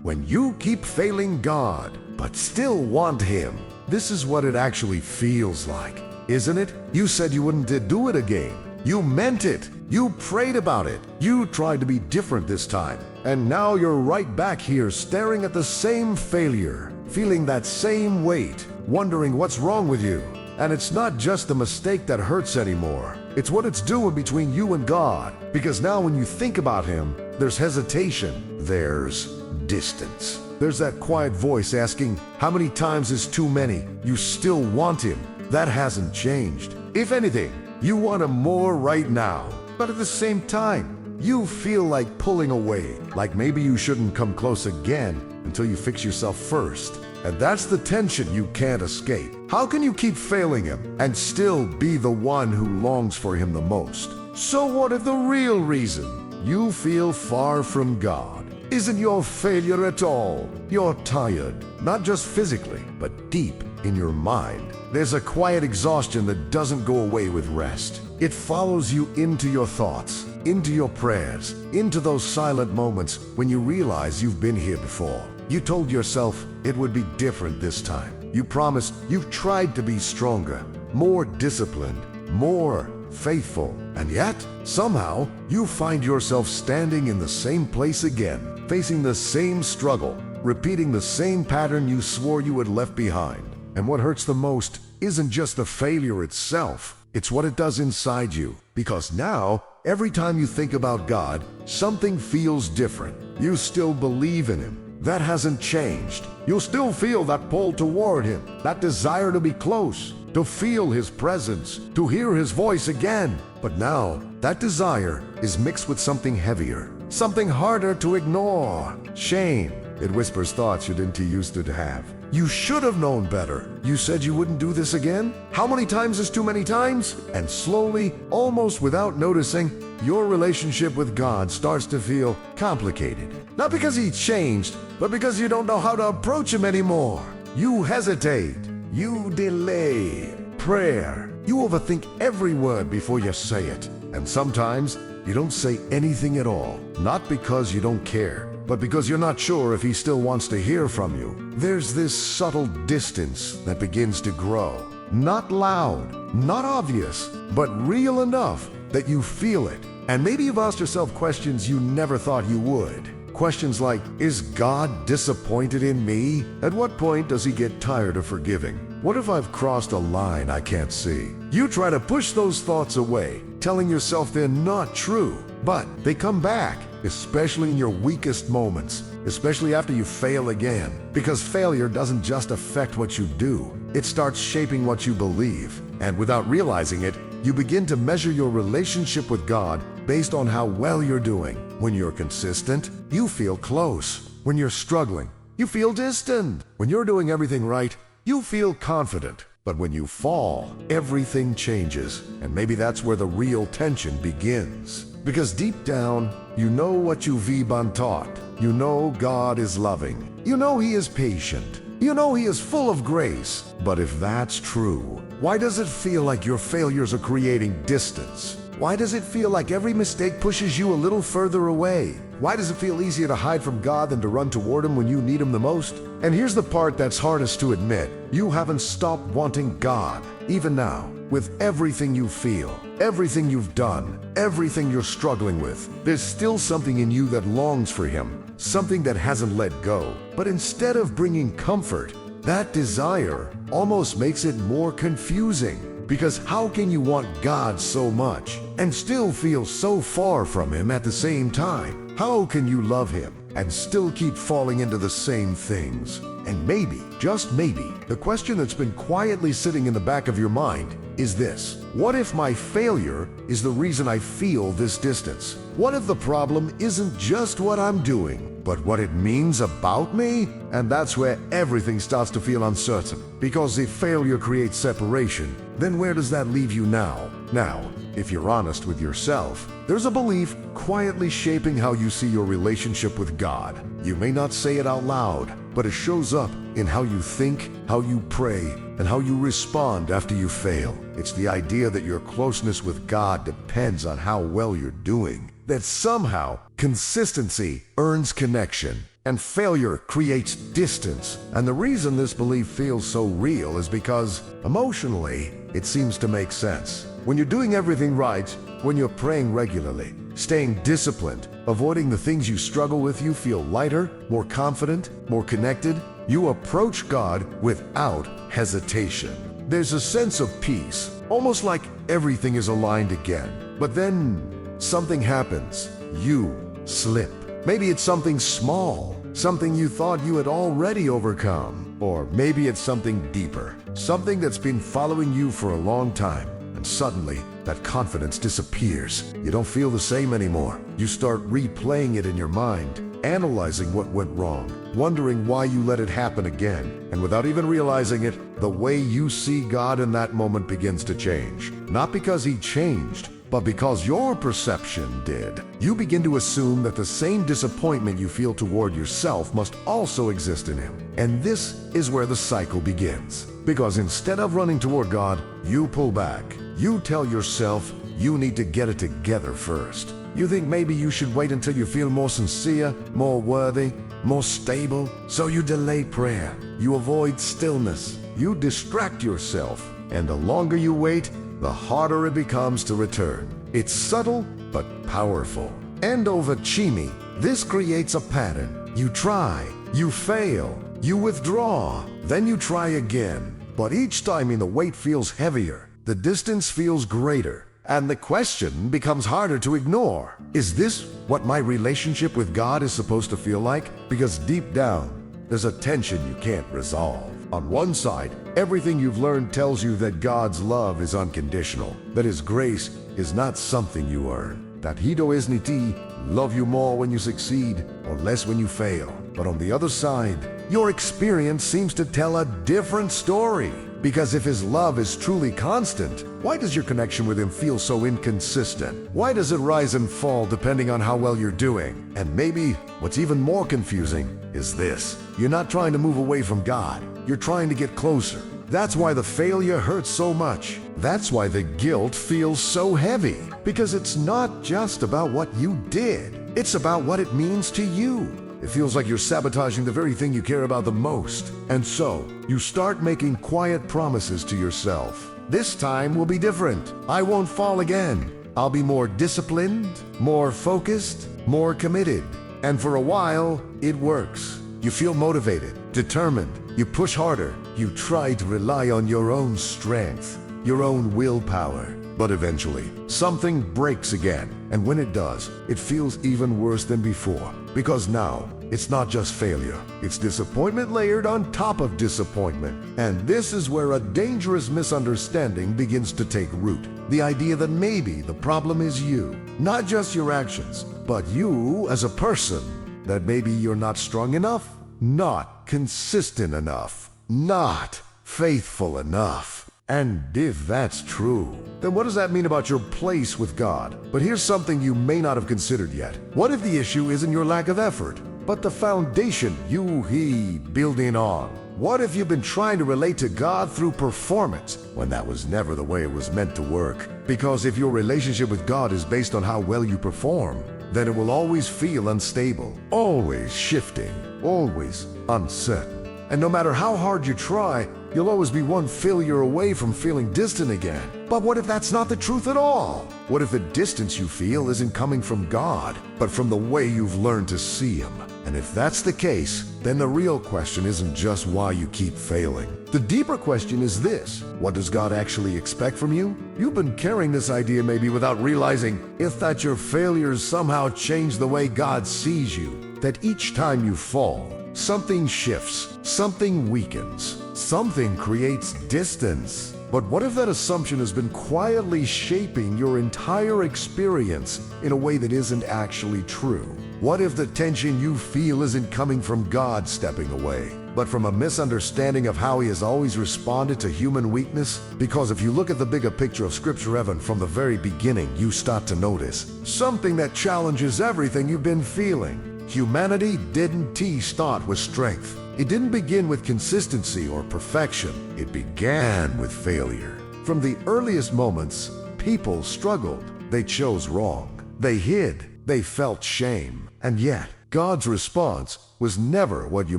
When you keep failing God, but still want Him, this is what it actually feels like, isn't it? You said you wouldn't do it again. You meant it. You prayed about it. You tried to be different this time. And now you're right back here staring at the same failure, feeling that same weight, wondering what's wrong with you. And it's not just the mistake that hurts anymore. It's what it's doing between you and God. Because now when you think about Him, there's hesitation. There's distance. There's that quiet voice asking, how many times is too many? You still want Him. That hasn't changed. If anything, you want Him more right now. But at the same time, you feel like pulling away, like maybe you shouldn't come close again until you fix yourself first. And that's the tension you can't escape. How can you keep failing Him and still be the one who longs for Him the most? So what if the real reason you feel far from God isn't your failure at all? You're tired, not just physically, but deep in your mind. There's a quiet exhaustion that doesn't go away with rest. It follows you into your thoughts, into your prayers, into those silent moments when you realize you've been here before. You told yourself it would be different this time. You promised you've tried to be stronger, more disciplined, more faithful. And yet, somehow, you find yourself standing in the same place again, facing the same struggle, repeating the same pattern you swore you had left behind. And what hurts the most isn't just the failure itself, it's what it does inside you. Because now, every time you think about God, something feels different. You still believe in Him. That hasn't changed. You'll still feel that pull toward Him, that desire to be close, to feel His presence, to hear His voice again. But now, that desire is mixed with something heavier, something harder to ignore. Shame. It whispers thoughts you didn't used to have. You should have known better. You said you wouldn't do this again? How many times is too many times? And slowly, almost without noticing, your relationship with God starts to feel complicated. Not because He changed, but because you don't know how to approach Him anymore. You hesitate. You delay. Prayer. You overthink every word before you say it. And sometimes, you don't say anything at all. Not because you don't care, but because you're not sure if He still wants to hear from you. There's this subtle distance that begins to grow. Not loud, not obvious, but real enough that you feel it. And maybe you've asked yourself questions you never thought you would. Questions like, is God disappointed in me? At what point does He get tired of forgiving? What if I've crossed a line I can't see? You try to push those thoughts away, telling yourself they're not true. But they come back, especially in your weakest moments, especially after you fail again. Because failure doesn't just affect what you do, it starts shaping what you believe. And without realizing it, you begin to measure your relationship with God based on how well you're doing. When you're consistent, you feel close. When you're struggling, you feel distant. When you're doing everything right, you feel confident. But when you fall, everything changes. And maybe that's where the real tension begins. Because deep down, you know what you've been taught. You know God is loving. You know He is patient. You know He is full of grace. But if that's true, why does it feel like your failures are creating distance? Why does it feel like every mistake pushes you a little further away? Why does it feel easier to hide from God than to run toward Him when you need Him the most? And here's the part that's hardest to admit. You haven't stopped wanting God, even now. With everything you feel, everything you've done, everything you're struggling with, there's still something in you that longs for Him, something that hasn't let go. But instead of bringing comfort, that desire almost makes it more confusing. Because how can you want God so much and still feel so far from Him at the same time? How can you love Him and still keep falling into the same things? And maybe, just maybe, the question that's been quietly sitting in the back of your mind is this: what if my failure is the reason I feel this distance? What if the problem isn't just what I'm doing, but what it means about me? And that's where everything starts to feel uncertain. Because if failure creates separation, then where does that leave you now? Now, if you're honest with yourself, there's a belief quietly shaping how you see your relationship with God. You may not say it out loud, but it shows up in how you think, how you pray, and how you respond after you fail. It's the idea that your closeness with God depends on how well you're doing. That somehow consistency earns connection. And failure creates distance. And the reason this belief feels so real is because, emotionally, it seems to make sense. When you're doing everything right, when you're praying regularly, staying disciplined, avoiding the things you struggle with, you feel lighter, more confident, more connected. You approach God without hesitation. There's a sense of peace, almost like everything is aligned again. But then something happens. You slip. Maybe it's something small, something you thought you had already overcome. Or maybe it's something deeper, something that's been following you for a long time. And suddenly, that confidence disappears. You don't feel the same anymore. You start replaying it in your mind, analyzing what went wrong, wondering why you let it happen again. And without even realizing it, the way you see God in that moment begins to change. Not because He changed, but because your perception did. You begin to assume that the same disappointment you feel toward yourself must also exist in Him. And this is where the cycle begins. Because instead of running toward God, you pull back. You tell yourself you need to get it together first. You think maybe you should wait until you feel more sincere, more worthy, more stable. So you delay prayer. You avoid stillness. You distract yourself. And the longer you wait, the harder it becomes to return. It's subtle but powerful. Endovachimi. This creates a pattern. You try, you fail, you withdraw, then you try again. But each time the weight feels heavier, the distance feels greater, and the question becomes harder to ignore. Is this what my relationship with God is supposed to feel like? Because deep down, there's a tension you can't resolve. On one side, everything you've learned tells you that God's love is unconditional, that His grace is not something you earn, that He doesn't love you more when you succeed or less when you fail. But on the other side, your experience seems to tell a different story. Because if His love is truly constant, why does your connection with Him feel so inconsistent? Why does it rise and fall depending on how well you're doing? And maybe what's even more confusing is this. You're not trying to move away from God. You're trying to get closer. That's why the failure hurts so much. That's why the guilt feels so heavy. Because it's not just about what you did. It's about what it means to you. It feels like you're sabotaging the very thing you care about the most. And so, you start making quiet promises to yourself. This time will be different. I won't fall again. I'll be more disciplined, more focused, more committed. And for a while, it works. You feel motivated, determined. You push harder. You try to rely on your own strength, your own willpower. But eventually, something breaks again. And when it does, it feels even worse than before. Because now, it's not just failure. It's disappointment layered on top of disappointment. And this is where a dangerous misunderstanding begins to take root. The idea that maybe the problem is you. Not just your actions, but you as a person. That maybe you're not strong enough, not consistent enough, not faithful enough. And if that's true, then what does that mean about your place with God? But here's something you may not have considered yet. What if the issue isn't your lack of effort, but the foundation he building on? What if you've been trying to relate to God through performance when that was never the way it was meant to work? Because if your relationship with God is based on how well you perform, then it will always feel unstable, always shifting, always uncertain. And no matter how hard you try, you'll always be one failure away from feeling distant again. But what if that's not the truth at all? What if the distance you feel isn't coming from God, but from the way you've learned to see Him? And if that's the case, then the real question isn't just why you keep failing. The deeper question is this: what does God actually expect from you? You've been carrying this idea maybe without realizing if that your failures somehow change the way God sees you. That each time you fall, something shifts, something weakens, something creates distance. But what if that assumption has been quietly shaping your entire experience in a way that isn't actually true? What if the tension you feel isn't coming from God stepping away, but from a misunderstanding of how He has always responded to human weakness? Because if you look at the bigger picture of Scripture, Evan, from the very beginning, you start to notice something that challenges everything you've been feeling. Humanity didn't start with strength. It didn't begin with consistency or perfection. It began with failure. From the earliest moments, people struggled. They chose wrong. They hid. They felt shame. And yet, God's response was never what you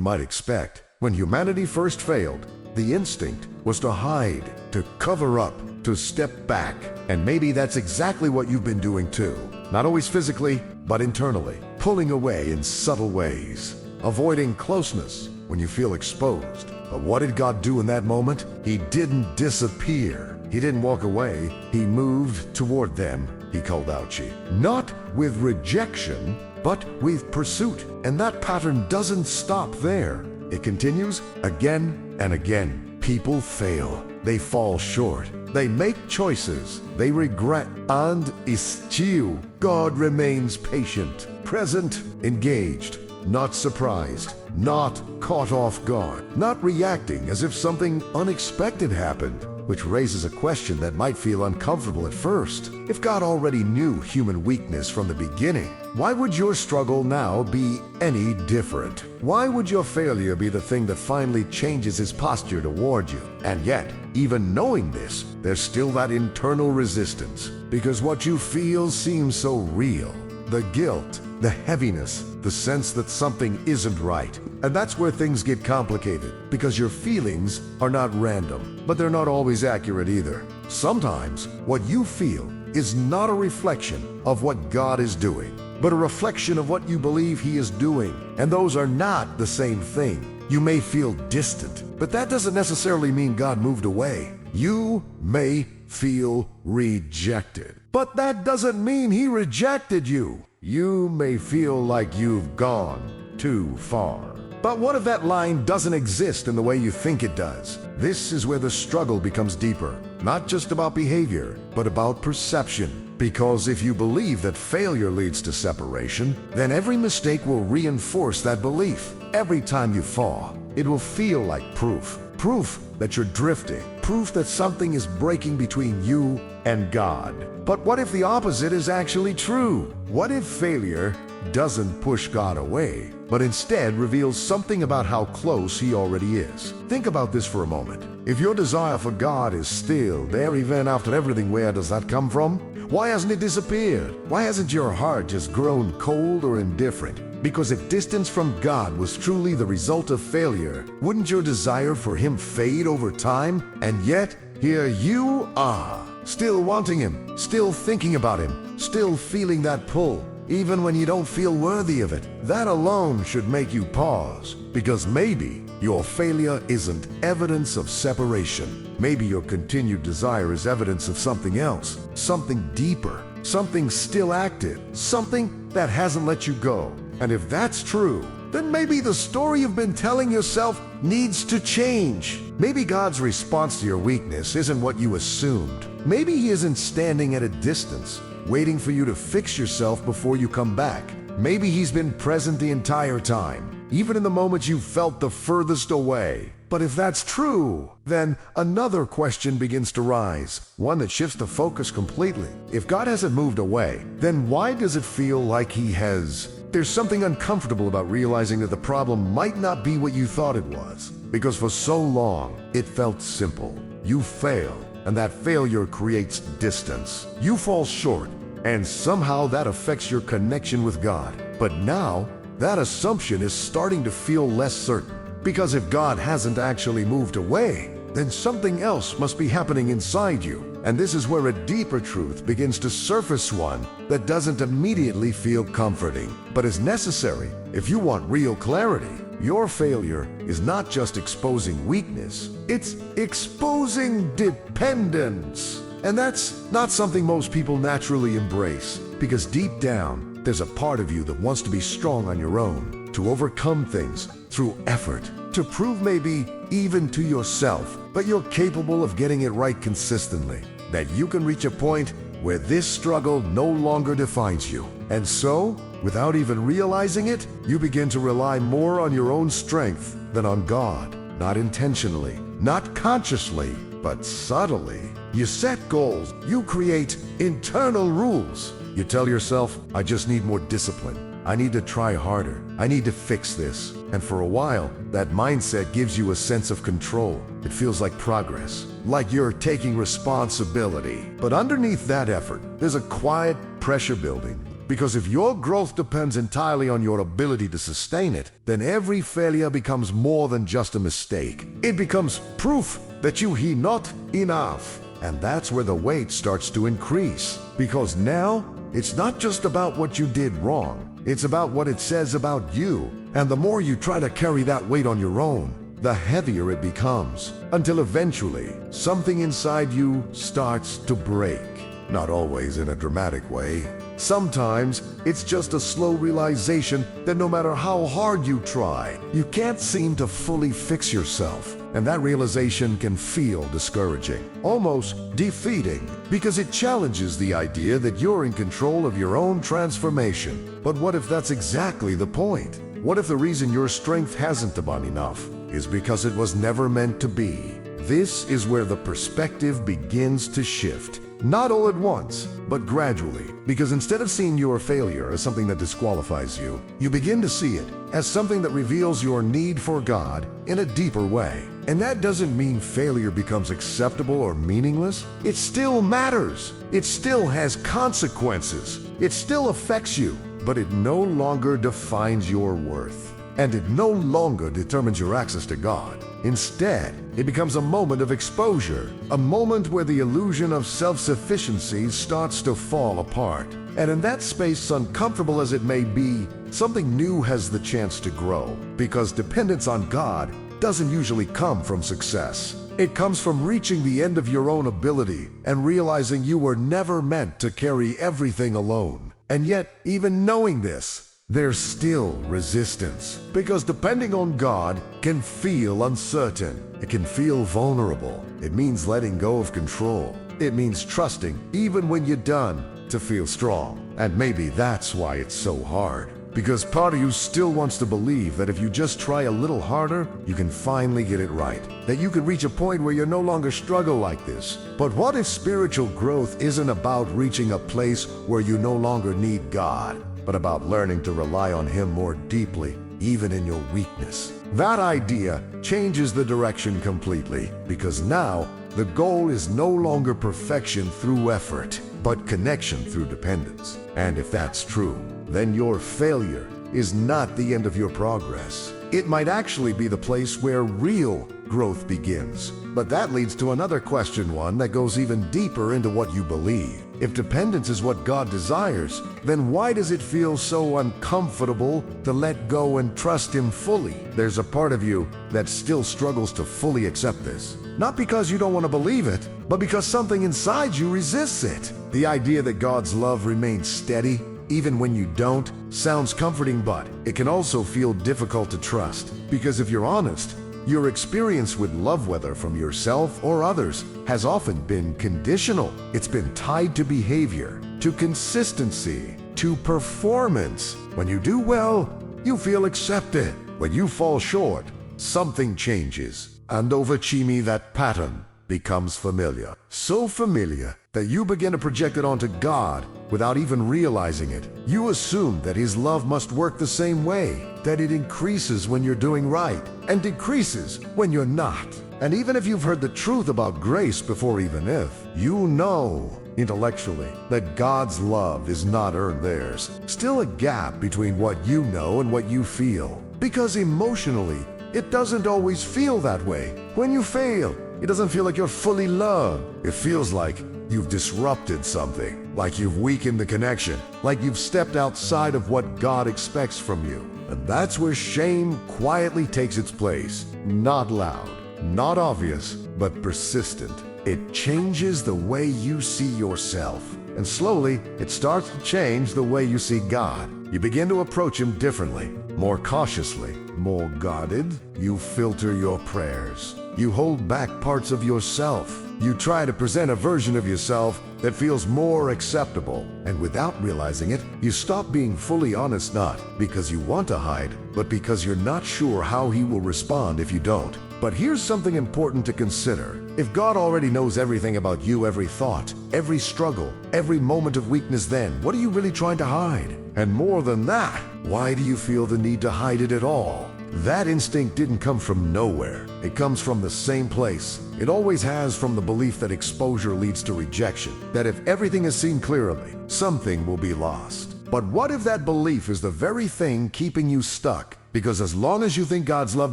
might expect. When humanity first failed, the instinct was to hide, to cover up, to step back. And maybe that's exactly what you've been doing too. Not always physically, but internally. Pulling away in subtle ways. Avoiding closeness when you feel exposed. But what did God do in that moment? He didn't disappear. He didn't walk away. He moved toward them. He called out, "She." Not with rejection, but with pursuit. And that pattern doesn't stop there. It continues again and again. People fail. They fall short. They make choices they regret. And still, God remains patient, present, engaged, not surprised, not caught off guard, not reacting as if something unexpected happened, which raises a question that might feel uncomfortable at first. If God already knew human weakness from the beginning, why would your struggle now be any different? Why would your failure be the thing that finally changes his posture toward you? And yet, even knowing this, there's still that internal resistance, because what you feel seems so real. The guilt, the heaviness, the sense that something isn't right. And that's where things get complicated, because your feelings are not random, but they're not always accurate either. Sometimes what you feel is not a reflection of what God is doing, but a reflection of what you believe He is doing. And those are not the same thing. You may feel distant, but that doesn't necessarily mean God moved away. You may feel rejected, but that doesn't mean He rejected you. You may feel like you've gone too far. But what if that line doesn't exist in the way you think it does? This is where the struggle becomes deeper. Not just about behavior, but about perception. Because if you believe that failure leads to separation, then every mistake will reinforce that belief. Every time you fall, it will feel like proof. Proof that you're drifting. Proof that something is breaking between you and God. But what if the opposite is actually true? What if failure doesn't push God away, but instead reveals something about how close He already is? Think about this for a moment. If your desire for God is still there even after everything, where does that come from? Why hasn't it disappeared? Why hasn't your heart just grown cold or indifferent? Because if distance from God was truly the result of failure, wouldn't your desire for Him fade over time? And yet, here you are, still wanting Him, still thinking about Him, still feeling that pull, even when you don't feel worthy of it. That alone should make you pause, because maybe your failure isn't evidence of separation. Maybe your continued desire is evidence of something else, something deeper, something still active, something that hasn't let you go. And if that's true, then maybe the story you've been telling yourself needs to change. Maybe God's response to your weakness isn't what you assumed. Maybe He isn't standing at a distance, waiting for you to fix yourself before you come back. Maybe He's been present the entire time, even in the moments you felt the furthest away. But if that's true, then another question begins to rise, one that shifts the focus completely. If God hasn't moved away, then why does it feel like He has? There's something uncomfortable about realizing that the problem might not be what you thought it was. Because for so long, it felt simple. You fail, and that failure creates distance. You fall short, and somehow that affects your connection with God. But now, that assumption is starting to feel less certain. Because if God hasn't actually moved away, then something else must be happening inside you. And this is where a deeper truth begins to surface, one that doesn't immediately feel comforting, but is necessary if you want real clarity. Your failure is not just exposing weakness, it's exposing dependence. And that's not something most people naturally embrace, because deep down, there's a part of you that wants to be strong on your own, to overcome things through effort, to prove maybe even to yourself that you're capable of getting it right consistently, that you can reach a point where this struggle no longer defines you. And so, without even realizing it, you begin to rely more on your own strength than on God. Not intentionally, not consciously, but subtly. You set goals, you create internal rules. You tell yourself, I just need more discipline. I need to try harder. I need to fix this. And for a while, that mindset gives you a sense of control. It feels like progress, like you're taking responsibility. But underneath that effort, there's a quiet pressure building. Because if your growth depends entirely on your ability to sustain it, then every failure becomes more than just a mistake. It becomes proof that you he not enough. And that's where the weight starts to increase. Because now, it's not just about what you did wrong. It's about what it says about you. And the more you try to carry that weight on your own, the heavier it becomes. Until eventually, something inside you starts to break. Not always in a dramatic way. Sometimes it's just a slow realization that no matter how hard you try, you can't seem to fully fix yourself. And that realization can feel discouraging, almost defeating, because it challenges the idea that you're in control of your own transformation. But what if that's exactly the point? What if the reason your strength hasn't been enough is because it was never meant to be? This is where the perspective begins to shift. Not all at once, but gradually. Because instead of seeing your failure as something that disqualifies you, you begin to see it as something that reveals your need for God in a deeper way. And that doesn't mean failure becomes acceptable or meaningless. It still matters. It still has consequences. It still affects you, but it no longer defines your worth. And it no longer determines your access to God. Instead, it becomes a moment of exposure, a moment where the illusion of self-sufficiency starts to fall apart. And in that space, uncomfortable as it may be, something new has the chance to grow. Because dependence on God doesn't usually come from success. It comes from reaching the end of your own ability and realizing you were never meant to carry everything alone. And yet, even knowing this, there's still resistance, because depending on God can feel uncertain. It can feel vulnerable. It means letting go of control. It means trusting, even when you're done, to feel strong. And maybe that's why it's so hard. Because part of you still wants to believe that if you just try a little harder, you can finally get it right. That you can reach a point where you no longer struggle like this. But what if spiritual growth isn't about reaching a place where you no longer need God, but about learning to rely on Him more deeply, even in your weakness? That idea changes the direction completely, because now the goal is no longer perfection through effort, but connection through dependence. And if that's true, then your failure is not the end of your progress. It might actually be the place where real growth begins. But that leads to another question, one that goes even deeper into what you believe. If dependence is what God desires, then why does it feel so uncomfortable to let go and trust Him fully? There's a part of you that still struggles to fully accept this. Not because you don't want to believe it, but because something inside you resists it. The idea that God's love remains steady, even when you don't, sounds comforting, but it can also feel difficult to trust. Because if you're honest, your experience with love, whether from yourself or others, has often been conditional. It's been tied to behavior, to consistency, to performance. When you do well, you feel accepted. When you fall short, something changes. And over Chimi, that pattern becomes familiar. So familiar that you begin to project it onto God without even realizing it. You assume that His love must work the same way, that it increases when you're doing right and decreases when you're not. And even if you've heard the truth about grace before, even if, you know intellectually that God's love is not earned. There's still a gap between what you know and what you feel. Because emotionally, it doesn't always feel that way. When you fail, it doesn't feel like you're fully loved. It feels like you've disrupted something, like you've weakened the connection, like you've stepped outside of what God expects from you. And that's where shame quietly takes its place. Not loud, not obvious, but persistent. It changes the way you see yourself. And slowly, it starts to change the way you see God. You begin to approach Him differently, more cautiously, more guarded. You filter your prayers. You hold back parts of yourself. You try to present a version of yourself that feels more acceptable. And without realizing it, you stop being fully honest, not because you want to hide, but because you're not sure how He will respond if you don't. But here's something important to consider. If God already knows everything about you, every thought, every struggle, every moment of weakness, then what are you really trying to hide? And more than that, why do you feel the need to hide it at all? That instinct didn't come from nowhere. It comes from the same place. It always has, from the belief that exposure leads to rejection, that if everything is seen clearly, something will be lost. But what if that belief is the very thing keeping you stuck? Because as long as you think God's love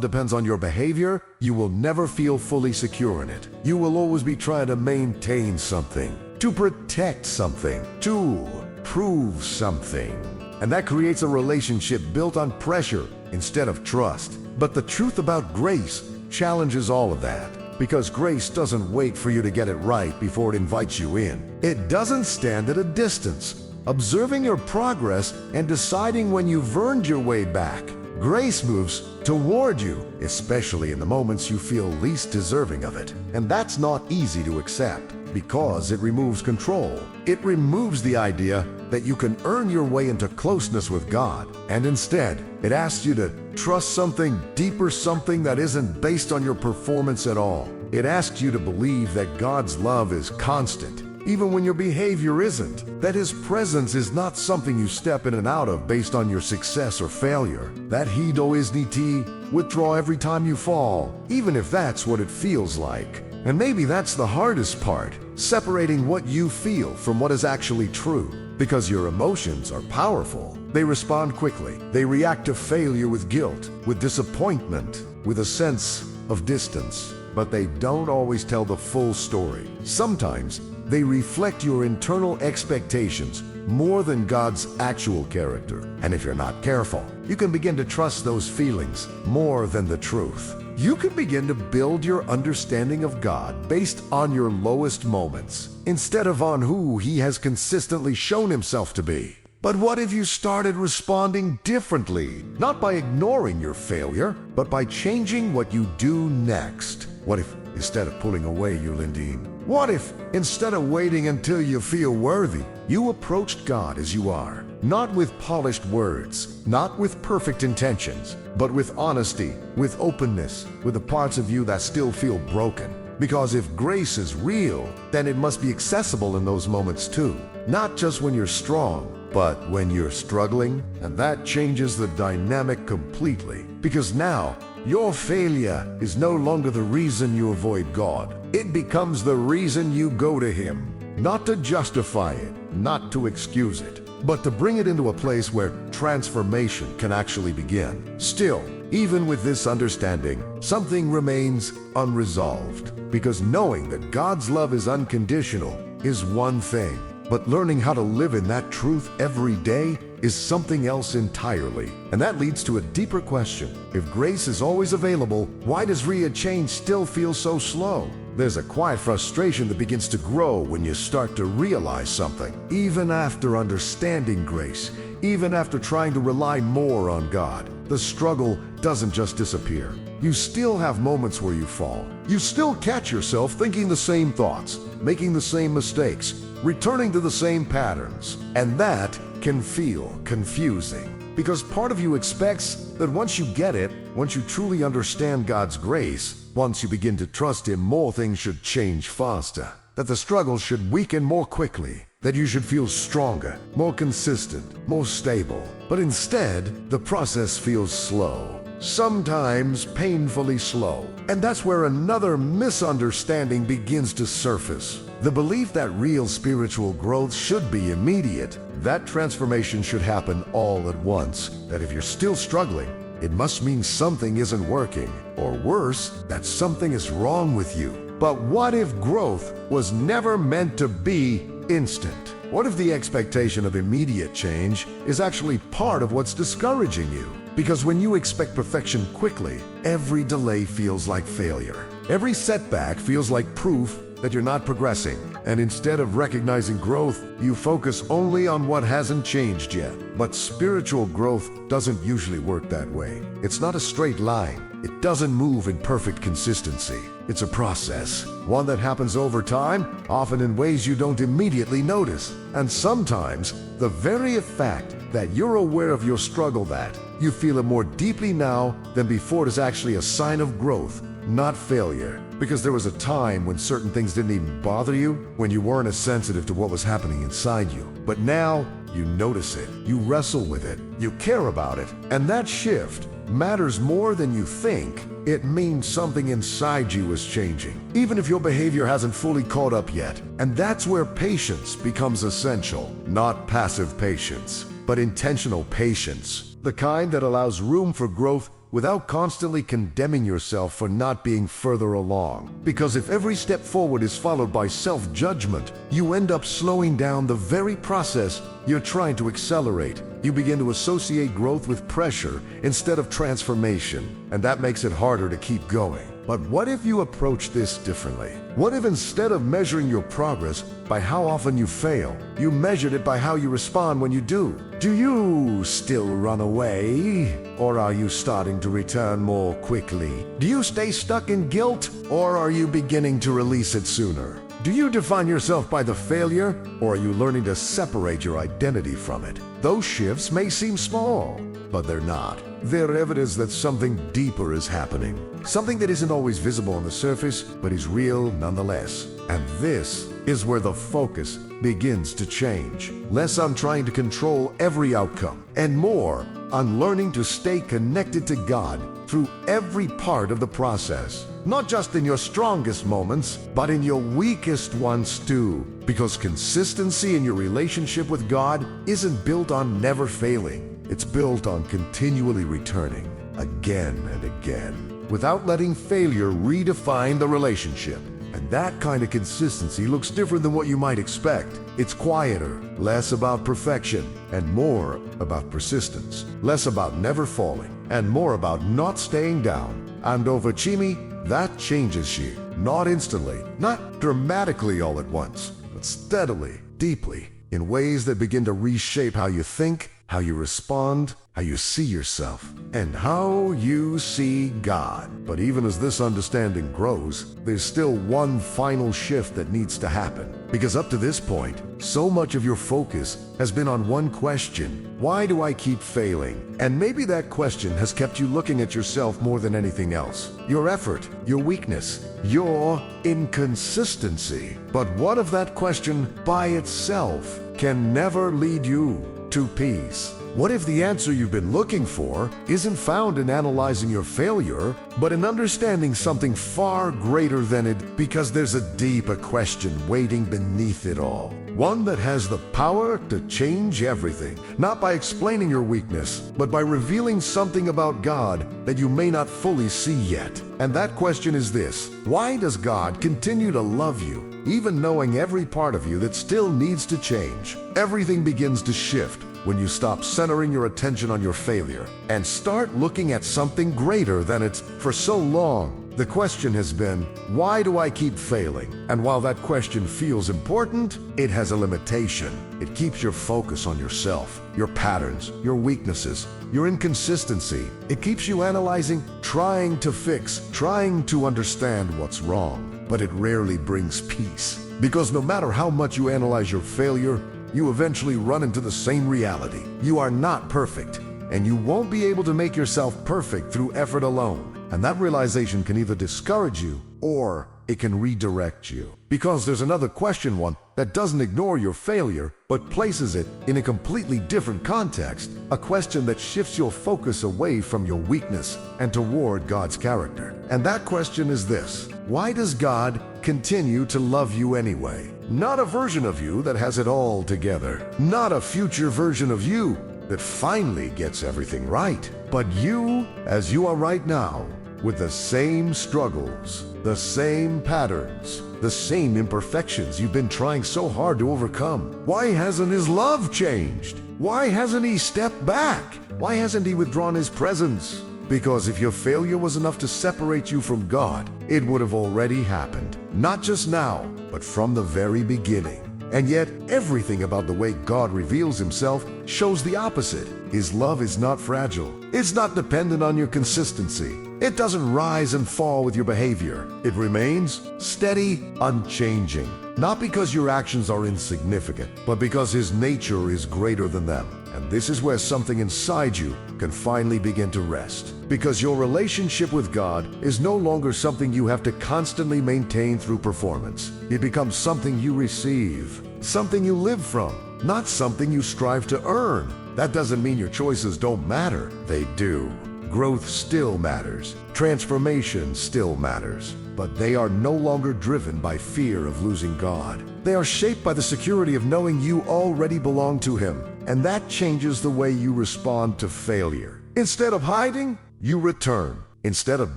depends on your behavior, you will never feel fully secure in it. You will always be trying to maintain something, to protect something, to prove something. And that creates a relationship built on pressure instead of trust. But the truth about grace challenges all of that. Because grace doesn't wait for you to get it right before it invites you in. It doesn't stand at a distance, observing your progress and deciding when you've earned your way back. Grace moves toward you, especially in the moments you feel least deserving of it. And that's not easy to accept because it removes control. It removes the idea that you can earn your way into closeness with God. And instead, it asks you to trust something deeper, something that isn't based on your performance at all. It asks you to believe that God's love is constant, even when your behavior isn't. That His presence is not something you step in and out of based on your success or failure. That Hido Isniti, withdraw every time you fall, even if that's what it feels like. And maybe that's the hardest part, separating what you feel from what is actually true. Because your emotions are powerful. They respond quickly. They react to failure with guilt, with disappointment, with a sense of distance. But they don't always tell the full story. Sometimes they reflect your internal expectations more than God's actual character. And if you're not careful, you can begin to trust those feelings more than the truth. You can begin to build your understanding of God based on your lowest moments, instead of on who He has consistently shown Himself to be. But what if you started responding differently? Not by ignoring your failure, but by changing what you do next. What if, instead of pulling away, Yulindine? What if, instead of waiting until you feel worthy, you approached God as you are? Not with polished words, not with perfect intentions, but with honesty, with openness, with the parts of you that still feel broken. Because if grace is real, then it must be accessible in those moments too. Not just when you're strong, but when you're struggling. And that changes the dynamic completely. Because now, your failure is no longer the reason you avoid God. It becomes the reason you go to Him. Not to justify it, not to excuse it, but to bring it into a place where transformation can actually begin. Still, even with this understanding, something remains unresolved. Because knowing that God's love is unconditional is one thing, but learning how to live in that truth every day is something else entirely. And that leads to a deeper question. If grace is always available, why does change still feel so slow? There's a quiet frustration that begins to grow when you start to realize something. Even after understanding grace, even after trying to rely more on God, the struggle doesn't just disappear. You still have moments where you fall. You still catch yourself thinking the same thoughts, making the same mistakes, returning to the same patterns. And that can feel confusing. Because part of you expects that once you get it, once you truly understand God's grace, once you begin to trust Him, more things should change faster. That the struggle should weaken more quickly. That you should feel stronger, more consistent, more stable. But instead, the process feels slow. Sometimes painfully slow. And that's where another misunderstanding begins to surface. The belief that real spiritual growth should be immediate. That transformation should happen all at once. That if you're still struggling, it must mean something isn't working. Or worse, that something is wrong with you. But what if growth was never meant to be instant? What if the expectation of immediate change is actually part of what's discouraging you? Because when you expect perfection quickly, every delay feels like failure. Every setback feels like proof that you're not progressing. And instead of recognizing growth, you focus only on what hasn't changed yet. But spiritual growth doesn't usually work that way. It's not a straight line. It doesn't move in perfect consistency. It's a process, one that happens over time, often in ways you don't immediately notice. And sometimes, the very fact that you're aware of your struggle, that you feel it more deeply now than before, is actually a sign of growth, not failure. Because there was a time when certain things didn't even bother you, when you weren't as sensitive to what was happening inside you. But now, you notice it, you wrestle with it, you care about it, and that shift matters more than you think. It means something inside you is changing, even if your behavior hasn't fully caught up yet. And that's where patience becomes essential, not passive patience. but intentional patience. The kind that allows room for growth without constantly condemning yourself for not being further along. Because if every step forward is followed by self-judgment, you end up slowing down the very process you're trying to accelerate. You begin to associate growth with pressure instead of transformation, and that makes it harder to keep going. But what if you approach this differently? What if instead of measuring your progress by how often you fail, you measured it by how you respond when you do? Do you still run away? Or are you starting to return more quickly? Do you stay stuck in guilt? Or are you beginning to release it sooner? Do you define yourself by the failure? Or are you learning to separate your identity from it? Those shifts may seem small, but they're not. They're evidence that something deeper is happening. Something that isn't always visible on the surface, but is real nonetheless. And this is where the focus begins to change. Less on trying to control every outcome, and more on learning to stay connected to God through every part of the process. Not just in your strongest moments, but in your weakest ones too. Because consistency in your relationship with God isn't built on never failing. It's built on continually returning, again and again, without letting failure redefine the relationship. And that kind of consistency looks different than what you might expect. It's quieter, less about perfection, and more about persistence. Less about never falling, and more about not staying down. And over Chimi, that changes you. Not instantly, not dramatically all at once, but steadily, deeply, in ways that begin to reshape how you think, how you respond, how you see yourself, and how you see God. But even as this understanding grows, there's still one final shift that needs to happen. Because up to this point, so much of your focus has been on one question: why do I keep failing? And maybe that question has kept you looking at yourself more than anything else. Your effort, your weakness, your inconsistency. But what if that question by itself can never lead you to peace? What if the answer you've been looking for isn't found in analyzing your failure, but in understanding something far greater than it, because there's a deeper question waiting beneath it all? One that has the power to change everything, not by explaining your weakness, but by revealing something about God that you may not fully see yet. And that question is this: why does God continue to love you, even knowing every part of you that still needs to change? Everything begins to shift when you stop centering your attention on your failure and start looking at something greater than it. For so long, the question has been, why do I keep failing? And while that question feels important, it has a limitation. It keeps your focus on yourself, your patterns, your weaknesses, your inconsistency. It keeps you analyzing, trying to fix, trying to understand what's wrong. But it rarely brings peace. Because no matter how much you analyze your failure, you eventually run into the same reality. You are not perfect, and you won't be able to make yourself perfect through effort alone. And that realization can either discourage you, or it can redirect you. Because there's another question, one that doesn't ignore your failure, but places it in a completely different context. A question that shifts your focus away from your weakness and toward God's character. And that question is this: why does God continue to love you anyway? Not a version of you that has it all together. Not a future version of you that finally gets everything right. But you, as you are right now, with the same struggles, the same patterns, the same imperfections you've been trying so hard to overcome. Why hasn't His love changed? Why hasn't He stepped back? Why hasn't He withdrawn His presence? Because if your failure was enough to separate you from God, it would have already happened. Not just now, but from the very beginning. And yet, everything about the way God reveals Himself shows the opposite. His love is not fragile. It's not dependent on your consistency. It doesn't rise and fall with your behavior. It remains steady, unchanging. Not because your actions are insignificant, but because His nature is greater than them. And this is where something inside you can finally begin to rest. Because your relationship with God is no longer something you have to constantly maintain through performance. It becomes something you receive, something you live from, not something you strive to earn. That doesn't mean your choices don't matter. They do. Growth still matters. Transformation still matters. But they are no longer driven by fear of losing God. They are shaped by the security of knowing you already belong to Him. And that changes the way you respond to failure. Instead of hiding, you return. Instead of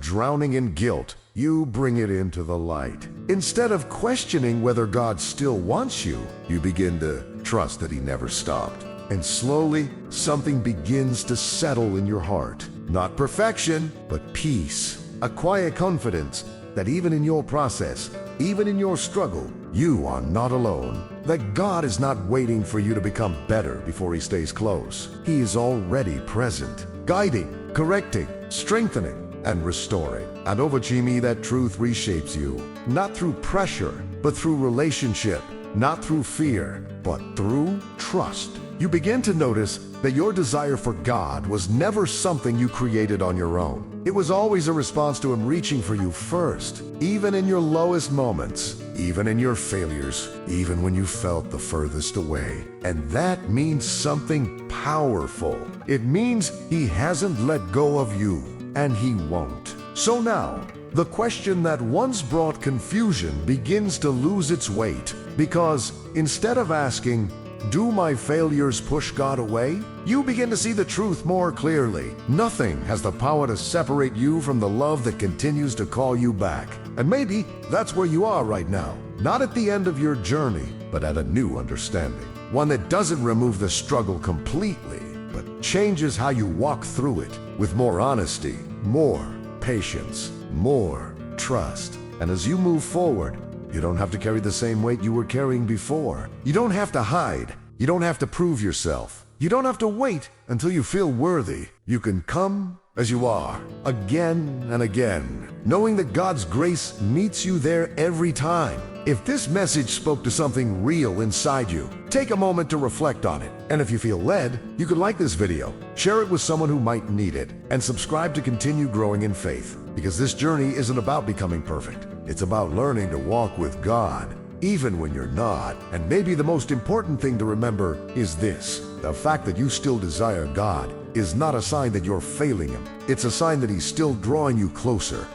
drowning in guilt, you bring it into the light. Instead of questioning whether God still wants you, you begin to trust that He never stopped. And slowly, something begins to settle in your heart. Not perfection, but peace. A quiet confidence that even in your process, even in your struggle, you are not alone. That God is not waiting for you to become better before He stays close. He is already present, guiding, correcting, strengthening, and restoring. And over Jimmy, that truth reshapes you. Not through pressure, but through relationship. Not through fear, but through trust. You begin to notice that your desire for God was never something you created on your own. It was always a response to Him reaching for you first, even in your lowest moments, even in your failures, even when you felt the furthest away. And that means something powerful. It means He hasn't let go of you, and He won't. So now, the question that once brought confusion begins to lose its weight, because instead of asking, "Do my failures push God away?" you begin to see the truth more clearly. Nothing has the power to separate you from the love that continues to call you back. And maybe that's where you are right now. Not at the end of your journey, but at a new understanding. One that doesn't remove the struggle completely, but changes how you walk through it with more honesty, more patience, more trust. And as you move forward, you don't have to carry the same weight you were carrying before. You don't have to hide. You don't have to prove yourself. You don't have to wait until you feel worthy. You can come as you are, again and again, knowing that God's grace meets you there every time. If this message spoke to something real inside you, take a moment to reflect on it. And if you feel led, you could like this video, share it with someone who might need it, and subscribe to continue growing in faith. Because this journey isn't about becoming perfect. It's about learning to walk with God, even when you're not. And maybe the most important thing to remember is this: the fact that you still desire God is not a sign that you're failing Him. It's a sign that He's still drawing you closer,